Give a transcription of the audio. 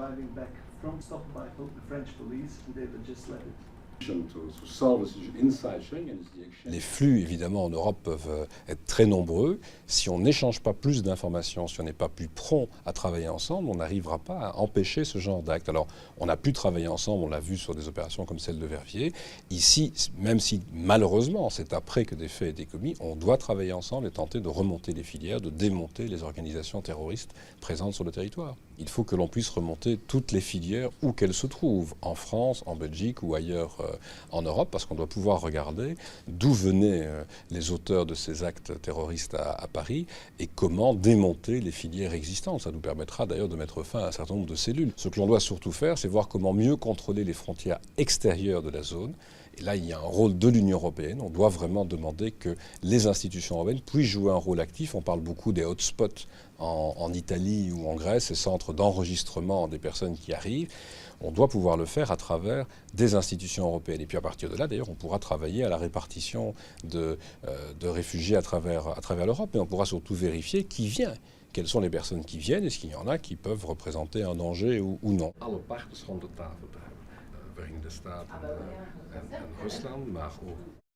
driving back from stopped by the French police, and they legislated. Les flux, évidemment, en Europe peuvent être très nombreux. Si on n'échange pas plus d'informations, si on n'est pas plus prompt à travailler ensemble, on n'arrivera pas à empêcher ce genre d'actes. Alors, on a pu travailler ensemble, on l'a vu sur des opérations comme celle de Verviers. Ici, même si malheureusement, c'est après que des faits aient été commis, on doit travailler ensemble et tenter de remonter les filières, de démonter les organisations terroristes présentes sur le territoire. Il faut que l'on puisse remonter toutes les filières où qu'elles se trouvent, en France, en Belgique ou ailleurs en Europe, parce qu'on doit pouvoir regarder d'où venaient les auteurs de ces actes terroristes à Paris et comment démonter les filières existantes. Ça nous permettra d'ailleurs de mettre fin à un certain nombre de cellules. Ce que l'on doit surtout faire, c'est voir comment mieux contrôler les frontières extérieures de la zone. Et là, il y a un rôle de l'Union européenne. On doit vraiment demander que les institutions européennes puissent jouer un rôle actif. On parle beaucoup des hotspots en Italie ou en Grèce, ces centres d'enregistrement des personnes qui arrivent. On doit pouvoir le faire à travers des institutions européennes. Et puis à partir de là, d'ailleurs, on pourra travailler à la répartition de réfugiés à travers l'Europe. Et on pourra surtout vérifier qui vient. Quelles sont les personnes qui viennent? Est-ce qu'il y en a qui peuvent représenter un danger ou non? Alle partners rond de tafel te hebben. Verenigde Staten en Rusland, maar ook